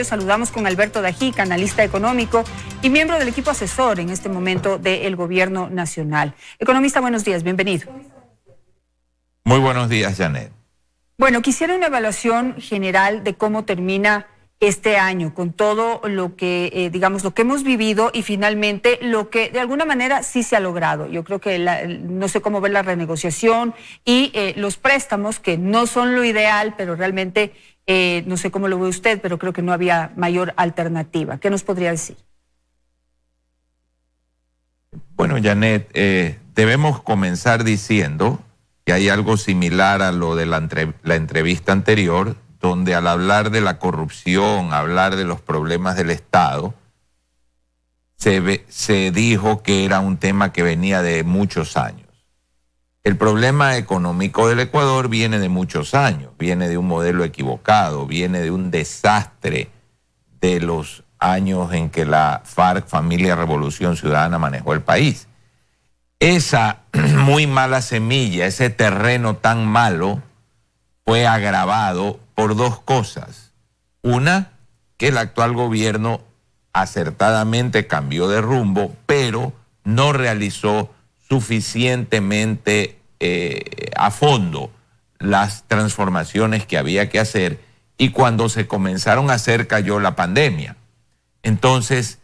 Saludamos con Alberto Dajic, analista económico y miembro del equipo asesor en este momento del Gobierno Nacional. Economista, buenos días, bienvenido. Muy buenos días, Janet. Bueno, quisiera una evaluación general de cómo termina este año, con todo lo que, digamos, lo que hemos vivido y finalmente lo que de alguna manera sí se ha logrado. Yo creo que no sé cómo ver la renegociación y los préstamos, que no son lo ideal, pero realmente no sé cómo lo ve usted, pero creo que no había mayor alternativa. ¿Qué nos podría decir? Bueno, Janet, debemos comenzar diciendo que hay algo similar a lo de la entrevista anterior, donde al hablar de la corrupción, hablar de los problemas del Estado, se dijo que era un tema que venía de muchos años. El problema económico del Ecuador viene de muchos años, viene de un modelo equivocado, viene de un desastre de los años en que la FARC, Familia Revolución Ciudadana, manejó el país. Esa muy mala semilla, ese terreno tan malo, fue agravado por dos cosas. Una, que el actual gobierno acertadamente cambió de rumbo, pero no realizó suficientemente a fondo las transformaciones que había que hacer, y cuando se comenzaron a hacer cayó la pandemia. Entonces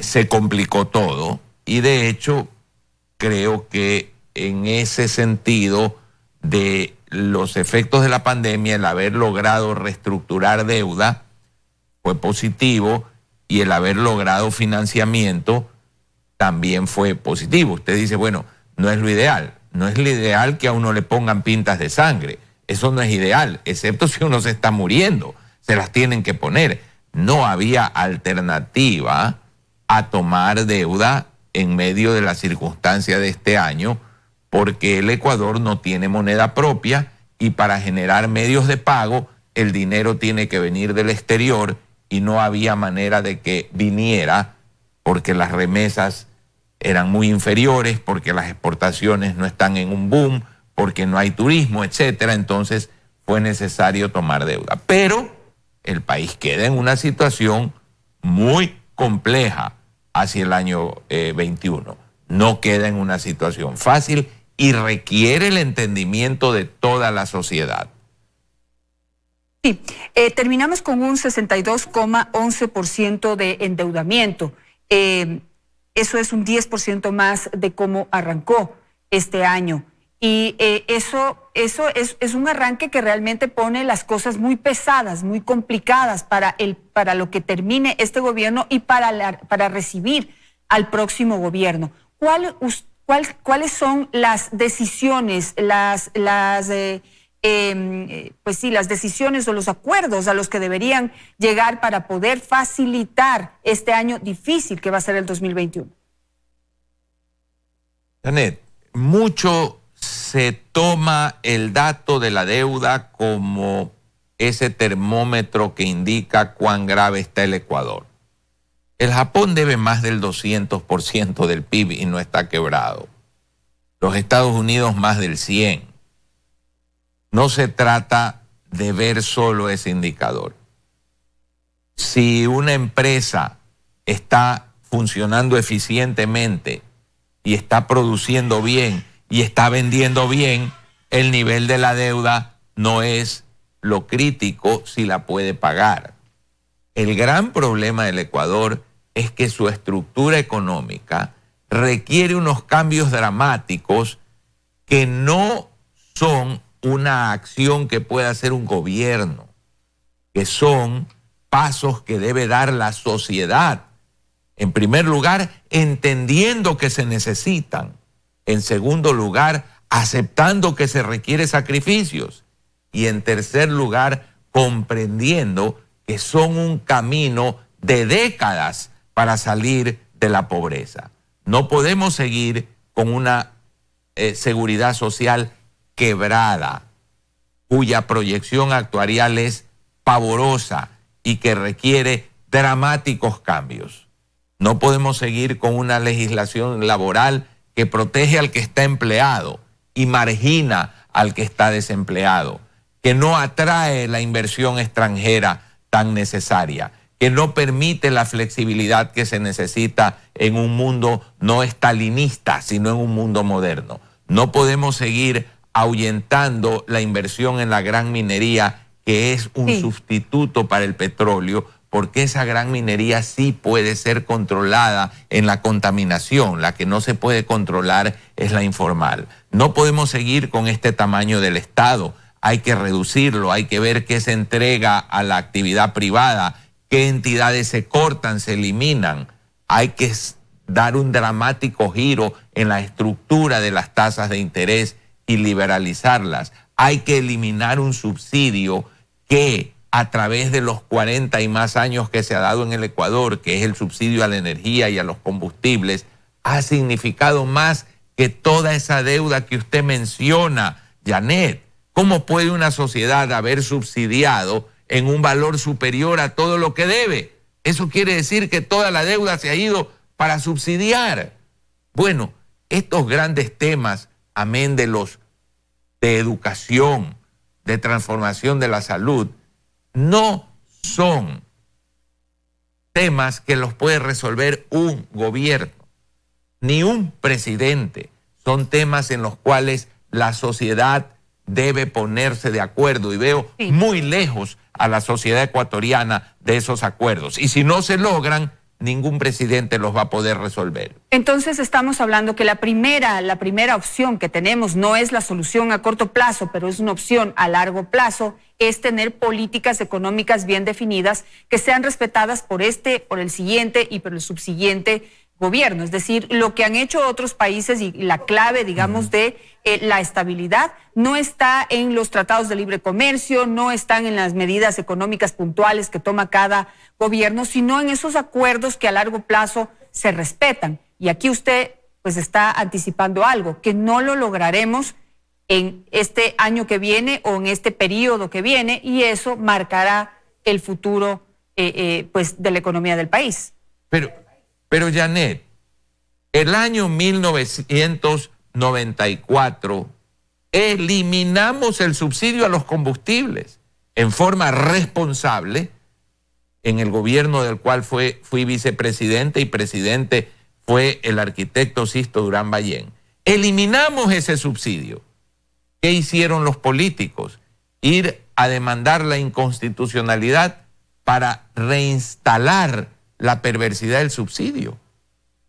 se complicó todo, y de hecho creo que en ese sentido de los efectos de la pandemia, el haber logrado reestructurar deuda fue positivo, y el haber logrado financiamiento también fue positivo. Usted dice, bueno, no es lo ideal. No es lo ideal que a uno le pongan pintas de sangre. Eso no es ideal, excepto si uno se está muriendo. Se las tienen que poner. No había alternativa a tomar deuda en medio de la circunstancia de este año, porque el Ecuador no tiene moneda propia, y para generar medios de pago el dinero tiene que venir del exterior, y no había manera de que viniera porque las remesas eran muy inferiores, porque las exportaciones no están en un boom, porque no hay turismo, etcétera. Entonces fue necesario tomar deuda. Pero el país queda en una situación muy compleja hacia el año 21. No queda en una situación fácil y requiere el entendimiento de toda la sociedad. Sí, terminamos con un 62,11% de endeudamiento. Eso es un 10% más de cómo arrancó este año. Y eso es un arranque que realmente pone las cosas muy pesadas, muy complicadas para lo que termine este gobierno y para recibir al próximo gobierno. ¿Cuáles son las decisiones, las decisiones o los acuerdos a los que deberían llegar para poder facilitar este año difícil que va a ser el 2021? Janet, mucho se toma el dato de la deuda como ese termómetro que indica cuán grave está el Ecuador. El Japón debe más del 200% del PIB y no está quebrado. Los Estados Unidos más del 100%. No se trata de ver solo ese indicador. Si una empresa está funcionando eficientemente y está produciendo bien y está vendiendo bien, el nivel de la deuda no es lo crítico si la puede pagar. El gran problema del Ecuador es que su estructura económica requiere unos cambios dramáticos que no son una acción que pueda hacer un gobierno, que son pasos que debe dar la sociedad. En primer lugar, entendiendo que se necesitan. En segundo lugar, aceptando que se requieren sacrificios. Y en tercer lugar, comprendiendo que son un camino de décadas para salir de la pobreza. No podemos seguir con una seguridad social quebrada, cuya proyección actuarial es pavorosa y que requiere dramáticos cambios. No podemos seguir con una legislación laboral que protege al que está empleado y margina al que está desempleado, que no atrae la inversión extranjera tan necesaria, que no permite la flexibilidad que se necesita en un mundo no estalinista, sino en un mundo moderno. No podemos seguir ahuyentando la inversión en la gran minería, que es un sustituto para el petróleo, porque esa gran minería sí puede ser controlada en la contaminación. La que no se puede controlar es la informal. No podemos seguir con este tamaño del Estado. Hay que reducirlo, hay que ver qué se entrega a la actividad privada, qué entidades se cortan, se eliminan. Hay que dar un dramático giro en la estructura de las tasas de interés y liberalizarlas. Hay que eliminar un subsidio que a través de los 40 y más años que se ha dado en el Ecuador, que es el subsidio a la energía y a los combustibles, ha significado más que toda esa deuda que usted menciona, Janet. ¿Cómo puede una sociedad haber subsidiado en un valor superior a todo lo que debe? Eso quiere decir que toda la deuda se ha ido para subsidiar. Bueno, estos grandes temas, amén de los de educación, de transformación de la salud, no son temas que los puede resolver un gobierno, ni un presidente. Son temas en los cuales la sociedad debe ponerse de acuerdo, y veo muy lejos a la sociedad ecuatoriana de esos acuerdos. Y si no se logran, ningún presidente los va a poder resolver. Entonces estamos hablando que la primera opción que tenemos no es la solución a corto plazo, pero es una opción a largo plazo, es tener políticas económicas bien definidas que sean respetadas por el siguiente y por el subsiguiente gobierno. Es decir, lo que han hecho otros países y la clave, digamos, de la estabilidad no está en los tratados de libre comercio, no están en las medidas económicas puntuales que toma cada gobierno, sino en esos acuerdos que a largo plazo se respetan. Y aquí usted pues está anticipando algo, que no lo lograremos en este año que viene o en este periodo que viene, y eso marcará el futuro pues de la economía del país. Pero Janet, el año 1994 eliminamos el subsidio a los combustibles en forma responsable, en el gobierno del cual fui vicepresidente y presidente fue el arquitecto Sisto Durán Ballén. Eliminamos ese subsidio. ¿Qué hicieron los políticos? Ir a demandar la inconstitucionalidad para reinstalar la perversidad del subsidio.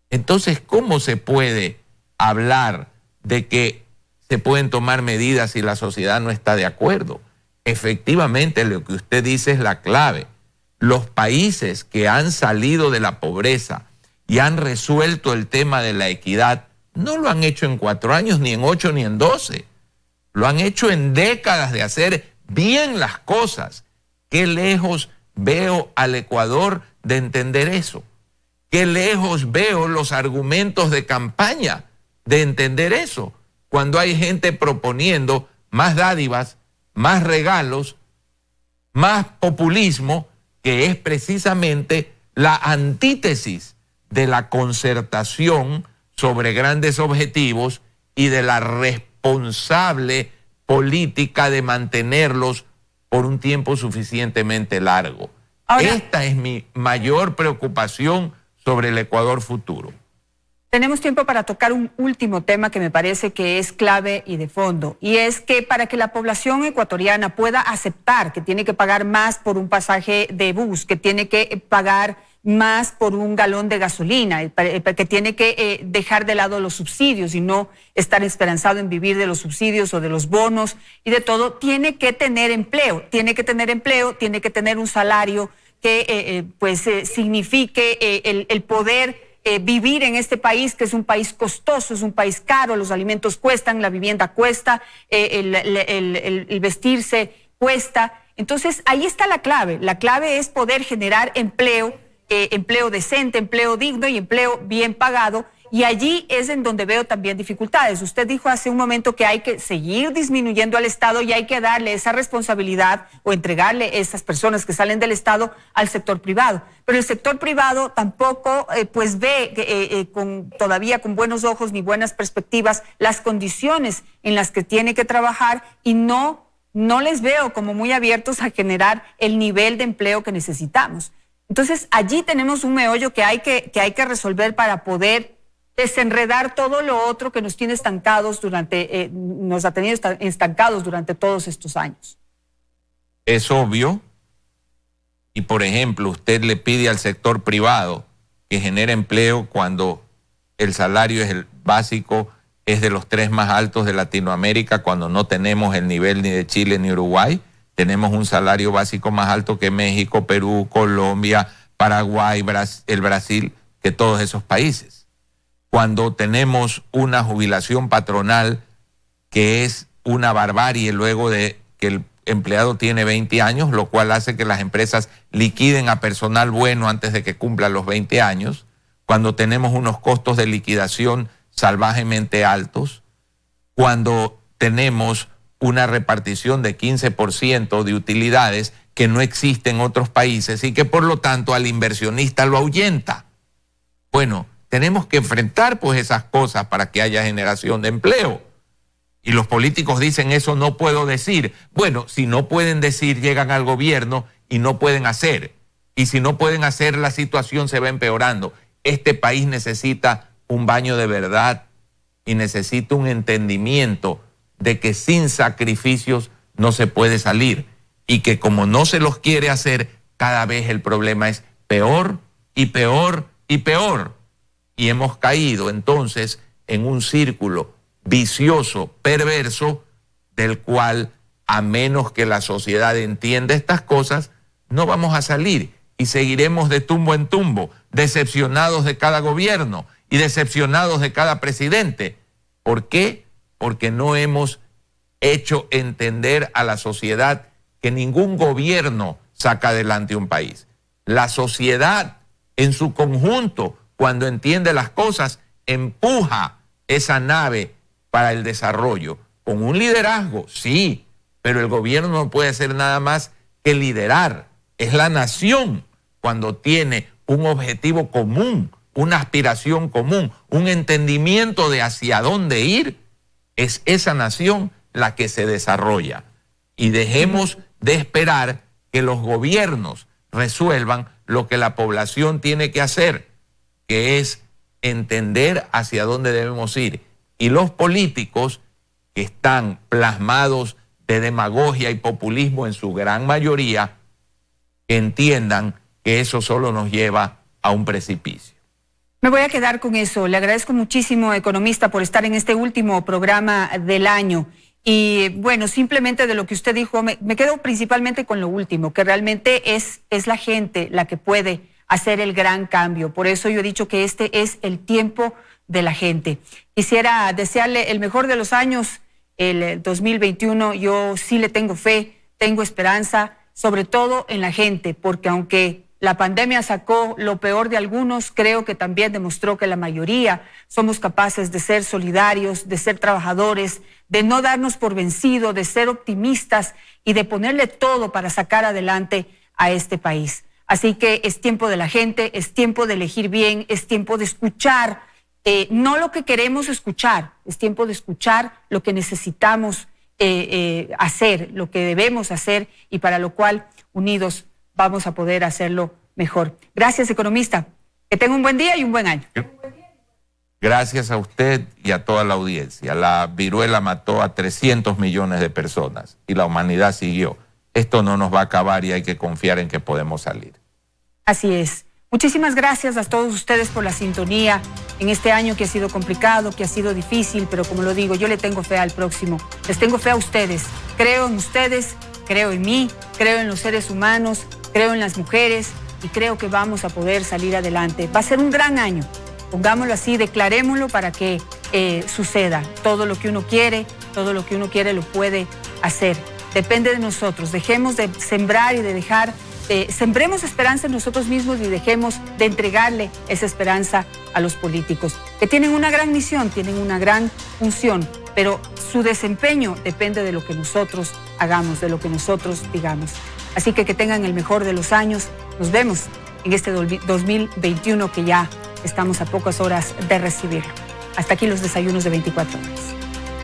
Entonces, ¿cómo se puede hablar de que se pueden tomar medidas si la sociedad no está de acuerdo? Efectivamente, lo que usted dice es la clave. Los países que han salido de la pobreza y han resuelto el tema de la equidad no lo han hecho en 4 años, ni en 8, ni en 12. Lo han hecho en décadas de hacer bien las cosas. Qué lejos veo al Ecuador de entender eso. Qué lejos veo los argumentos de campaña de entender eso, cuando hay gente proponiendo más dádivas, más regalos, más populismo, que es precisamente la antítesis de la concertación sobre grandes objetivos y de la responsable política de mantenerlos por un tiempo suficientemente largo. Ahora, esta es mi mayor preocupación sobre el Ecuador futuro. Tenemos tiempo para tocar un último tema que me parece que es clave y de fondo, y es que para que la población ecuatoriana pueda aceptar que tiene que pagar más por un pasaje de bus, que tiene que pagar más por un galón de gasolina, que tiene que dejar de lado los subsidios y no estar esperanzado en vivir de los subsidios o de los bonos y de todo, tiene que tener empleo, tiene que tener un salario que signifique el poder vivir en este país, que es un país costoso, es un país caro, los alimentos cuestan, la vivienda cuesta, el vestirse cuesta. Entonces ahí está la clave es poder generar empleo, empleo decente, empleo digno y empleo bien pagado, y allí es en donde veo también dificultades. Usted dijo hace un momento que hay que seguir disminuyendo al Estado y hay que darle esa responsabilidad o entregarle esas personas que salen del Estado al sector privado, pero el sector privado tampoco ve todavía con buenos ojos ni buenas perspectivas las condiciones en las que tiene que trabajar y no no les veo como muy abiertos a generar el nivel de empleo que necesitamos. Entonces, allí tenemos un meollo que hay que resolver para poder desenredar todo lo otro que nos tiene estancados nos ha tenido estancados durante todos estos años. Es obvio, y por ejemplo, usted le pide al sector privado que genere empleo cuando el salario básico es de los 3 más altos de Latinoamérica, cuando no tenemos el nivel ni de Chile ni Uruguay. Tenemos un salario básico más alto que México, Perú, Colombia, Paraguay, el Brasil, que todos esos países. Cuando tenemos una jubilación patronal que es una barbarie luego de que el empleado tiene 20 años, lo cual hace que las empresas liquiden a personal bueno antes de que cumplan los 20 años, cuando tenemos unos costos de liquidación salvajemente altos, cuando tenemos una repartición de 15% de utilidades que no existe en otros países y que por lo tanto al inversionista lo ahuyenta. Bueno, tenemos que enfrentar pues esas cosas para que haya generación de empleo. Y los políticos dicen, eso no puedo decir. Bueno, si no pueden decir, llegan al gobierno y no pueden hacer. Y si no pueden hacer, la situación se va empeorando. Este país necesita un baño de verdad y necesita un entendimiento de que sin sacrificios no se puede salir. Y que como no se los quiere hacer, cada vez el problema es peor y peor y peor. Y hemos caído entonces en un círculo vicioso, perverso, del cual, a menos que la sociedad entienda estas cosas, no vamos a salir y seguiremos de tumbo en tumbo, decepcionados de cada gobierno y decepcionados de cada presidente. ¿Por qué? Porque no hemos hecho entender a la sociedad que ningún gobierno saca adelante un país. La sociedad en su conjunto, cuando entiende las cosas, empuja esa nave para el desarrollo, con un liderazgo, sí, pero el gobierno no puede hacer nada más que liderar. Es la nación cuando tiene un objetivo común, una aspiración común, un entendimiento de hacia dónde ir, es esa nación la que se desarrolla. Y dejemos de esperar que los gobiernos resuelvan lo que la población tiene que hacer, que es entender hacia dónde debemos ir. Y los políticos, que están plasmados de demagogia y populismo en su gran mayoría, que entiendan que eso solo nos lleva a un precipicio. Me voy a quedar con eso. Le agradezco muchísimo, economista, por estar en este último programa del año. Y bueno, simplemente de lo que usted dijo, me quedo principalmente con lo último, que realmente es la gente la que puede hacer el gran cambio. Por eso yo he dicho que este es el tiempo de la gente. Quisiera desearle el mejor de los años, el 2021. Yo sí le tengo fe, tengo esperanza, sobre todo en la gente, porque aunque la pandemia sacó lo peor de algunos, creo que también demostró que la mayoría somos capaces de ser solidarios, de ser trabajadores, de no darnos por vencido, de ser optimistas y de ponerle todo para sacar adelante a este país. Así que es tiempo de la gente, es tiempo de elegir bien, es tiempo de escuchar, no lo que queremos escuchar, es tiempo de escuchar lo que necesitamos hacer, lo que debemos hacer y para lo cual unidos vamos a poder hacerlo mejor. Gracias, economista. Que tenga un buen día y un buen año. Gracias a usted y a toda la audiencia. La viruela mató a 300 millones de personas y la humanidad siguió. Esto no nos va a acabar y hay que confiar en que podemos salir. Así es. Muchísimas gracias a todos ustedes por la sintonía en este año que ha sido complicado, que ha sido difícil, pero como lo digo, yo le tengo fe al próximo. Les tengo fe a ustedes. Creo en ustedes, creo en mí, creo en los seres humanos, creo en las mujeres y creo que vamos a poder salir adelante. Va a ser un gran año. Pongámoslo así, declarémoslo para que suceda. Todo lo que uno quiere lo puede hacer. Depende de nosotros. Dejemos de sembrar y de dejar, sembremos esperanza en nosotros mismos y dejemos de entregarle esa esperanza a los políticos, que tienen una gran misión, tienen una gran función, pero su desempeño depende de lo que nosotros hagamos, de lo que nosotros digamos. Así que tengan el mejor de los años. Nos vemos en este 2021 que ya estamos a pocas horas de recibirlo. Hasta aquí los desayunos de 24 horas.